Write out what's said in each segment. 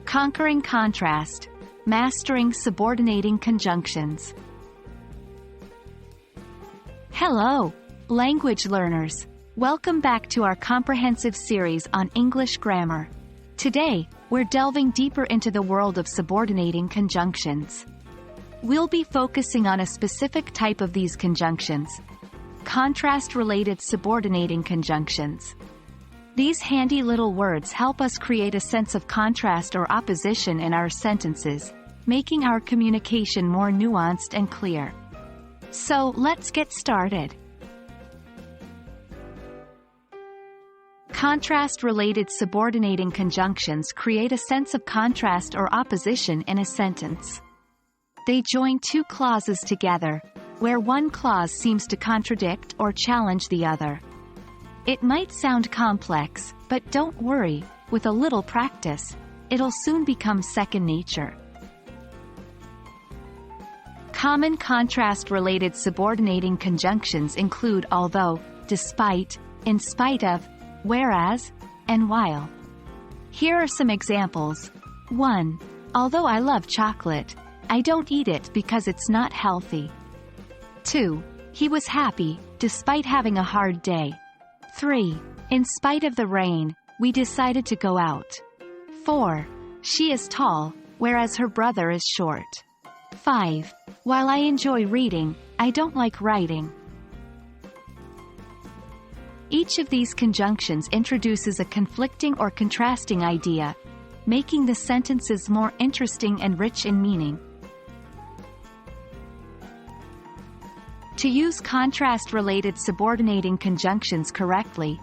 Conquering contrast. Mastering subordinating conjunctions. Hello, language learners. Welcome back to our comprehensive series on English grammar. Today, we're delving deeper into the world of subordinating conjunctions. We'll be focusing on a specific type of these conjunctions: contrast-related subordinating conjunctions. These handy little words help us create a sense of contrast or opposition in our sentences, making our communication more nuanced and clear. So, let's get started. Contrast-related subordinating conjunctions create a sense of contrast or opposition in a sentence. They join two clauses together, where one clause seems to contradict or challenge the other. It might sound complex, but don't worry, with a little practice, it'll soon become second nature. Common contrast-related subordinating conjunctions include although, despite, in spite of, whereas, and while. Here are some examples. 1. Although I love chocolate, I don't eat it because it's not healthy. 2. He was happy, despite having a hard day. 3. In spite of the rain, we decided to go out. 4. She is tall, whereas her brother is short. 5. While I enjoy reading, I don't like writing. Each of these conjunctions introduces a conflicting or contrasting idea, making the sentences more interesting and rich in meaning. To use contrast-related subordinating conjunctions correctly,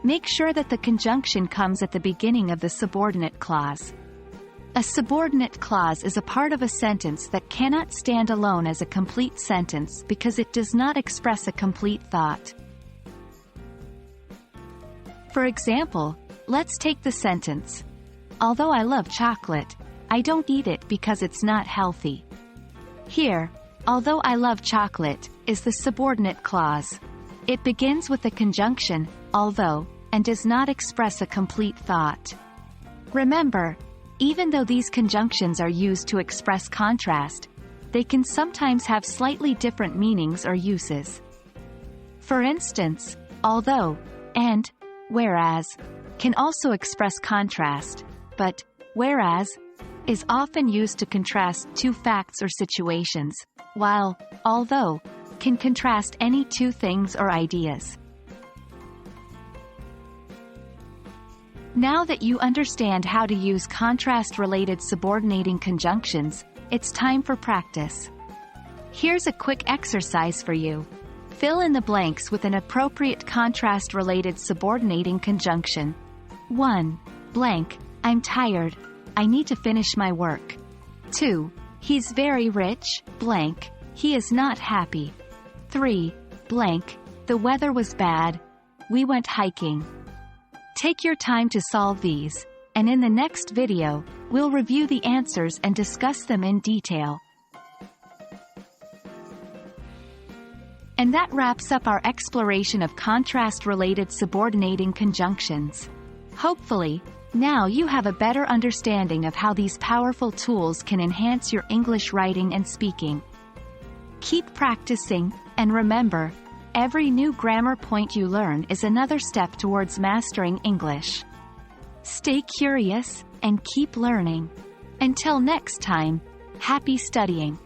make sure that the conjunction comes at the beginning of the subordinate clause. A subordinate clause is a part of a sentence that cannot stand alone as a complete sentence because it does not express a complete thought. For example, let's take the sentence, "Although I love chocolate, I don't eat it because it's not healthy." Here, "although I love chocolate" is the subordinate clause. It begins with the conjunction, although, and does not express a complete thought. Remember, even though these conjunctions are used to express contrast, they can sometimes have slightly different meanings or uses. For instance, although, and, whereas, can also express contrast, but, whereas, is often used to contrast two facts or situations, while, although, can contrast any two things or ideas. Now that you understand how to use contrast-related subordinating conjunctions, it's time for practice. Here's a quick exercise for you. Fill in the blanks with an appropriate contrast-related subordinating conjunction. 1. Blank, I'm tired. I need to finish my work. 2. He's very rich. Blank, he is not happy. 3. Blank, the weather was bad. We went hiking. Take your time to solve these, and in the next video, we'll review the answers and discuss them in detail. And that wraps up our exploration of contrast-related subordinating conjunctions. Hopefully, now you have a better understanding of how these powerful tools can enhance your English writing and speaking. Keep practicing, and remember, every new grammar point you learn is another step towards mastering English. Stay curious, and keep learning. Until next time, happy studying!